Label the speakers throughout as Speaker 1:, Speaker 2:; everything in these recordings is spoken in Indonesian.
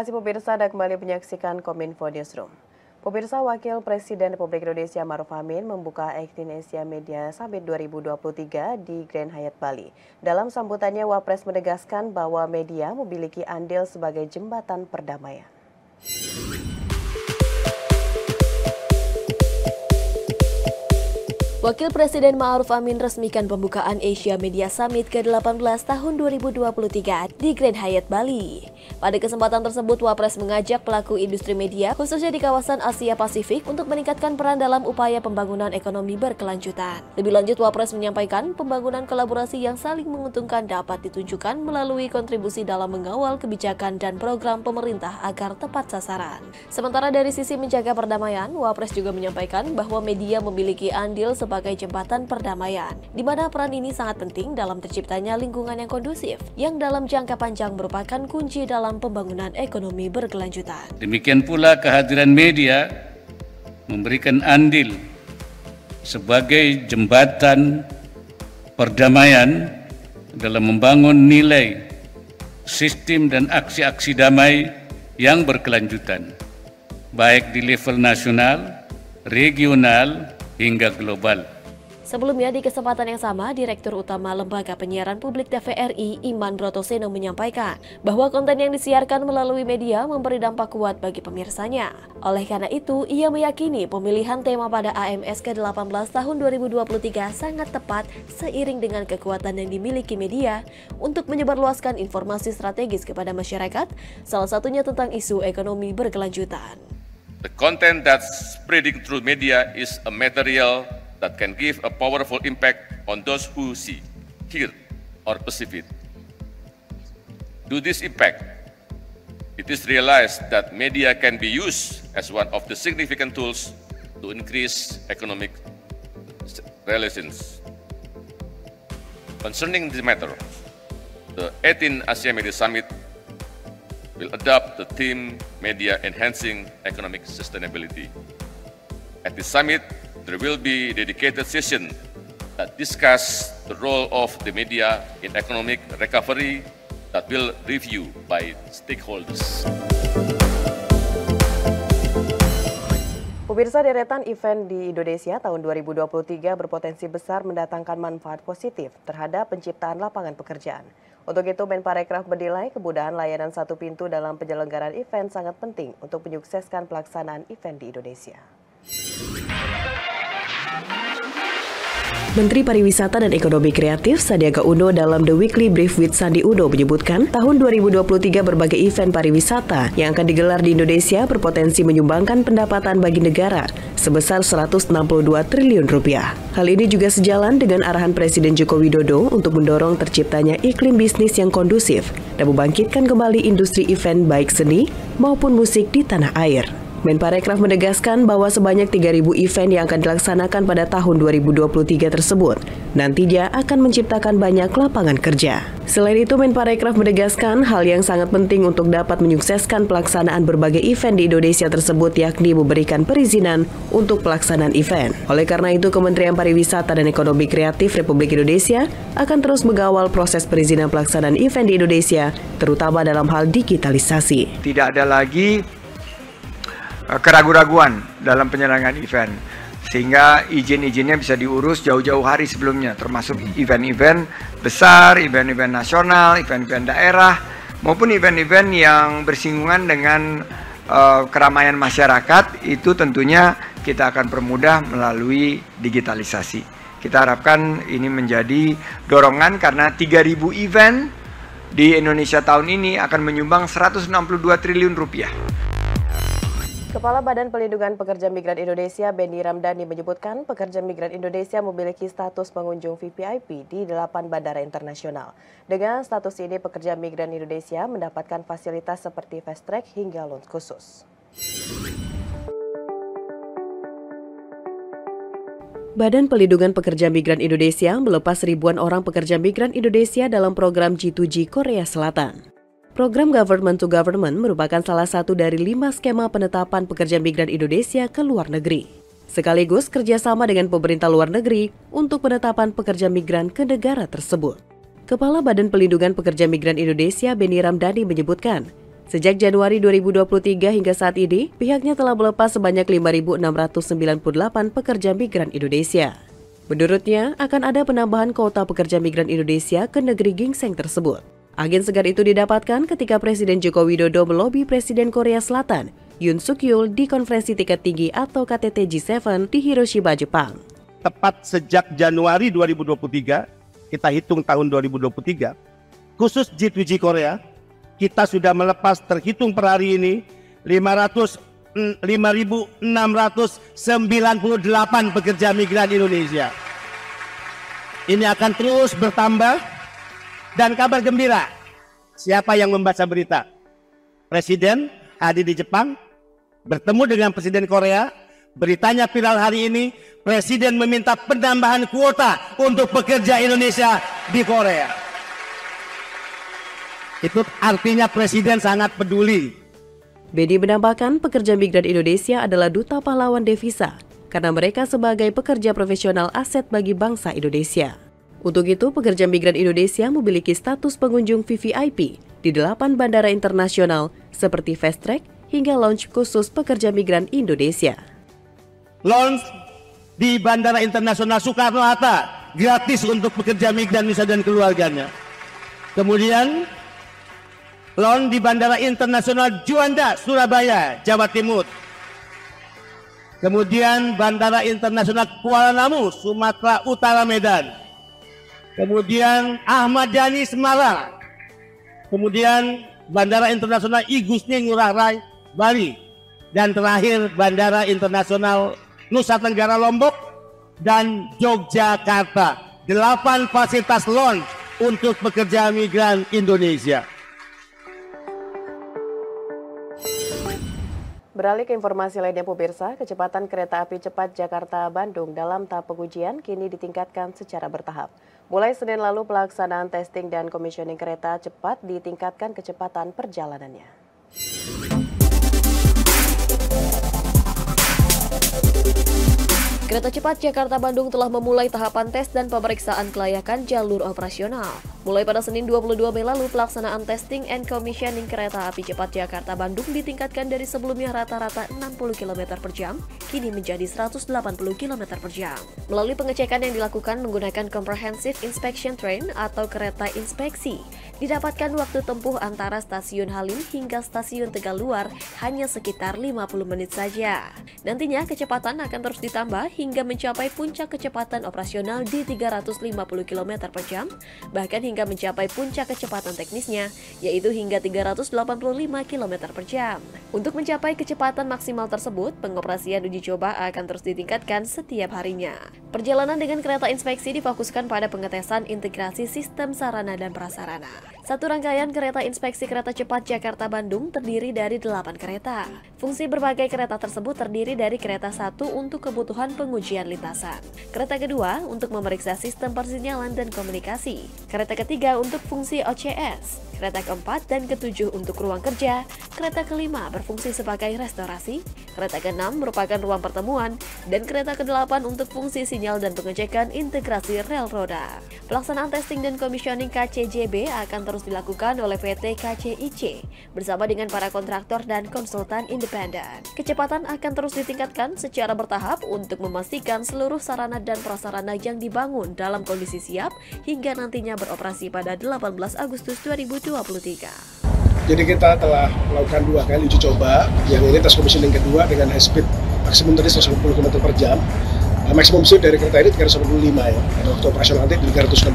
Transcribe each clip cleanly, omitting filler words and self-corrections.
Speaker 1: kasih pemirsa, Anda kembali menyaksikan Kominfo Newsroom. Pemirsa, Wakil Presiden Republik Indonesia Ma'ruf Amin membuka 18 Asia Media Summit 2023 di Grand Hyatt Bali. Dalam sambutannya, Wapres menegaskan bahwa media memiliki andil sebagai jembatan perdamaian.
Speaker 2: Wakil Presiden Ma'ruf Amin resmikan pembukaan Asia Media Summit ke-18 tahun 2023 di Grand Hyatt Bali. Pada kesempatan tersebut, Wapres mengajak pelaku industri media, khususnya di kawasan Asia Pasifik, untuk meningkatkan peran dalam upaya pembangunan ekonomi berkelanjutan. Lebih lanjut, Wapres menyampaikan pembangunan kolaborasi yang saling menguntungkan dapat ditunjukkan melalui kontribusi dalam mengawal kebijakan dan program pemerintah agar tepat sasaran. Sementara dari sisi menjaga perdamaian, Wapres juga menyampaikan bahwa media memiliki andil sebagai jembatan perdamaian, di mana peran ini sangat penting dalam terciptanya lingkungan yang kondusif, yang dalam jangka panjang merupakan kunci dalam pembangunan ekonomi berkelanjutan.
Speaker 3: Demikian pula kehadiran media memberikan andil sebagai jembatan perdamaian dalam membangun nilai, sistem dan aksi-aksi damai yang berkelanjutan, baik di level nasional, regional, hingga global.
Speaker 2: Sebelumnya, di kesempatan yang sama, Direktur Utama Lembaga Penyiaran Publik TVRI, Iman Brotoseno, menyampaikan bahwa konten yang disiarkan melalui media memberi dampak kuat bagi pemirsanya. Oleh karena itu, ia meyakini pemilihan tema pada AMS ke-18 tahun 2023 sangat tepat seiring dengan kekuatan yang dimiliki media untuk menyebarluaskan informasi strategis kepada masyarakat, salah satunya tentang isu ekonomi berkelanjutan.
Speaker 4: The content that's spreading through media is a material that can give a powerful impact on those who see, hear, or perceive it. Due to this impact, it is realized that media can be used as one of the significant tools to increase economic relations. Concerning this matter, the 18 Asia Media Summit will adopt the theme Media Enhancing Economic Sustainability. At the summit, there will be dedicated sessions that discuss the role of the media in economic recovery that will review by stakeholders.
Speaker 1: Pemirsa, deretan event di Indonesia tahun 2023 berpotensi besar mendatangkan manfaat positif terhadap penciptaan lapangan pekerjaan. Untuk itu, Menparekraf menilai kemudahan layanan satu pintu dalam penyelenggaraan event sangat penting untuk menyukseskan pelaksanaan event di Indonesia.
Speaker 5: Menteri Pariwisata dan Ekonomi Kreatif Sandiaga Uno dalam The Weekly Brief with Sandi Uno menyebutkan tahun 2023 berbagai event pariwisata yang akan digelar di Indonesia berpotensi menyumbangkan pendapatan bagi negara sebesar 162 triliun rupiah. Hal ini juga sejalan dengan arahan Presiden Joko Widodo untuk mendorong terciptanya iklim bisnis yang kondusif dan membangkitkan kembali industri event baik seni maupun musik di tanah air. Menparekraf menegaskan bahwa sebanyak 3.000 event yang akan dilaksanakan pada tahun 2023 tersebut nantinya akan menciptakan banyak lapangan kerja. Selain itu, Menparekraf menegaskan hal yang sangat penting untuk dapat menyukseskan pelaksanaan berbagai event di Indonesia tersebut, yakni memberikan perizinan untuk pelaksanaan event. Oleh karena itu, Kementerian Pariwisata dan Ekonomi Kreatif Republik Indonesia akan terus mengawal proses perizinan pelaksanaan event di Indonesia, terutama dalam hal digitalisasi.
Speaker 6: Tidak ada lagi keraguan-raguan dalam penyelenggaraan event, sehingga izin-izinnya bisa diurus jauh-jauh hari sebelumnya, termasuk event-event besar, event-event nasional, event-event daerah, maupun event-event yang bersinggungan dengan keramaian masyarakat. Itu tentunya kita akan permudah melalui digitalisasi. Kita harapkan ini menjadi dorongan karena 3.000 event di Indonesia tahun ini akan menyumbang 162 triliun rupiah.
Speaker 1: Kepala Badan Pelindungan Pekerja Migran Indonesia, Benny Ramdhani, menyebutkan pekerja migran Indonesia memiliki status pengunjung VVIP di 8 bandara internasional. Dengan status ini, pekerja migran Indonesia mendapatkan fasilitas seperti fast track hingga lounge khusus.
Speaker 5: Badan Pelindungan Pekerja Migran Indonesia melepas ribuan orang pekerja migran Indonesia dalam program G2G Korea Selatan. Program Government to Government merupakan salah satu dari 5 skema penetapan pekerja migran Indonesia ke luar negeri. Sekaligus kerjasama dengan pemerintah luar negeri untuk penetapan pekerja migran ke negara tersebut. Kepala Badan Pelindungan Pekerja Migran Indonesia, Benny Ramdhani, menyebutkan, Sejak Januari 2023 hingga saat ini, pihaknya telah melepas sebanyak 5.698 pekerja migran Indonesia. Menurutnya, akan ada penambahan kuota pekerja migran Indonesia ke negeri gingseng tersebut. Agen segar itu didapatkan ketika Presiden Joko Widodo melobi Presiden Korea Selatan, Yoon Suk Yeol, di konferensi tingkat tinggi atau KTT G7 di Hiroshima, Jepang.
Speaker 7: Tepat sejak Januari 2023, kita hitung tahun 2023, khusus G2G Korea, kita sudah melepas terhitung per hari ini 5.698 pekerja migran Indonesia. Ini akan terus bertambah, dan kabar gembira, siapa yang membaca berita? Presiden hadir di Jepang, bertemu dengan Presiden Korea, beritanya viral hari ini, Presiden meminta penambahan kuota untuk pekerja Indonesia di Korea. Itu artinya Presiden sangat peduli.
Speaker 5: Bedi menambahkan pekerja migran Indonesia adalah duta pahlawan devisa karena mereka sebagai pekerja profesional aset bagi bangsa Indonesia. Untuk itu, pekerja migran Indonesia memiliki status pengunjung VVIP di 8 bandara internasional seperti Fast Track hingga lounge khusus pekerja migran Indonesia.
Speaker 7: Lounge di Bandara Internasional Soekarno-Hatta gratis untuk pekerja migran Indonesia dan keluarganya. Kemudian lounge di Bandara Internasional Juanda, Surabaya, Jawa Timur. Kemudian Bandara Internasional Kuala Namu, Sumatera Utara, Medan. Kemudian Ahmad Yani, Semarang. Kemudian Bandara Internasional I Gusti Ngurah Rai, Bali. Dan terakhir Bandara Internasional Nusa Tenggara, Lombok dan Yogyakarta. 8 fasilitas lounge untuk pekerja migran Indonesia.
Speaker 1: Beralih ke informasi lainnya pemirsa, kecepatan kereta api cepat Jakarta-Bandung dalam tahap pengujian kini ditingkatkan secara bertahap. Mulai Senin lalu pelaksanaan testing dan komisioning kereta cepat ditingkatkan kecepatan perjalanannya.
Speaker 2: Kereta cepat Jakarta-Bandung telah memulai tahapan tes dan pemeriksaan kelayakan jalur operasional. Mulai pada Senin 22 Mei lalu, pelaksanaan testing and commissioning kereta api cepat Jakarta-Bandung ditingkatkan dari sebelumnya rata-rata 60 km per jam, kini menjadi 180 km per jam. Melalui pengecekan yang dilakukan menggunakan Comprehensive Inspection Train atau kereta inspeksi, didapatkan waktu tempuh antara stasiun Halim hingga stasiun Tegaluar hanya sekitar 50 menit saja. Nantinya kecepatan akan terus ditambah hingga mencapai puncak kecepatan operasional di 350 km per jam, bahkan hingga mencapai puncak kecepatan teknisnya, yaitu hingga 385 km per jam. Untuk mencapai kecepatan maksimal tersebut, pengoperasian uji coba akan terus ditingkatkan setiap harinya. Perjalanan dengan kereta inspeksi difokuskan pada pengetesan integrasi sistem sarana dan prasarana. Satu rangkaian kereta inspeksi kereta cepat Jakarta-Bandung terdiri dari 8 kereta. Fungsi berbagai kereta tersebut terdiri dari kereta 1 untuk kebutuhan pengujian lintasan, kereta kedua untuk memeriksa sistem persinyalan dan komunikasi, kereta ketiga untuk fungsi OCS, kereta keempat dan ketujuh untuk ruang kerja, kereta kelima berfungsi sebagai restorasi, kereta keenam merupakan ruang pertemuan, dan kereta kedelapan untuk fungsi sinyal dan pengecekan integrasi rel roda. Pelaksanaan testing dan komisioning KCJB akan terus dilakukan oleh PT KCIC bersama dengan para kontraktor dan konsultan independen. Kecepatan akan terus ditingkatkan secara bertahap untuk memastikan seluruh sarana dan prasarana yang dibangun dalam kondisi siap hingga nantinya beroperasi pada 18 Agustus 2023.
Speaker 8: Jadi kita telah melakukan 2 kali uji coba, yang ini tes commissioning kedua dengan high speed maksimum tadi 160 km per jam. Maksimum speed dari kereta ini 365 ya, dan waktu operasional nanti 365.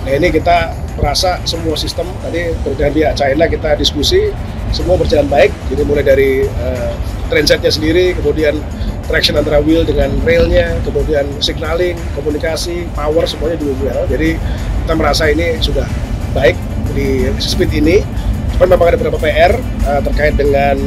Speaker 8: Nah ini kita merasa semua sistem, tadi dengan pihak China kita diskusi, semua berjalan baik. Jadi mulai dari trainsetnya sendiri, kemudian traction antara wheel dengan railnya, kemudian signaling, komunikasi, power, semuanya juga well. Jadi kita merasa ini sudah baik di speed ini. Cuma memang ada beberapa PR terkait dengan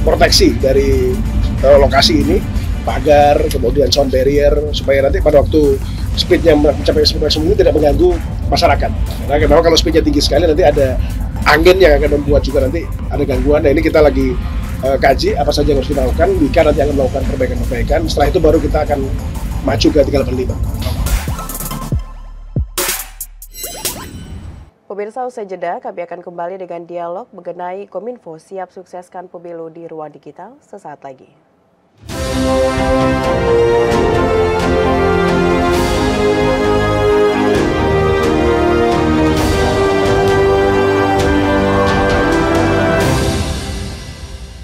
Speaker 8: proteksi dari lokasi ini, pagar, kemudian sound barrier, supaya nanti pada waktu speednya mencapai speed maksimum ini tidak mengganggu masyarakat. Nah, karena kalau speednya tinggi sekali nanti ada angin yang akan membuat juga nanti ada gangguan. Nah ini kita lagi kaji apa saja yang harus kita lakukan. Wika nanti akan melakukan perbaikan-perbaikan. Setelah itu baru kita akan maju ke 385.
Speaker 1: Pemirsa, usai jeda, kami akan kembali dengan dialog mengenai Kominfo siap sukseskan pemilu di ruang digital sesaat lagi.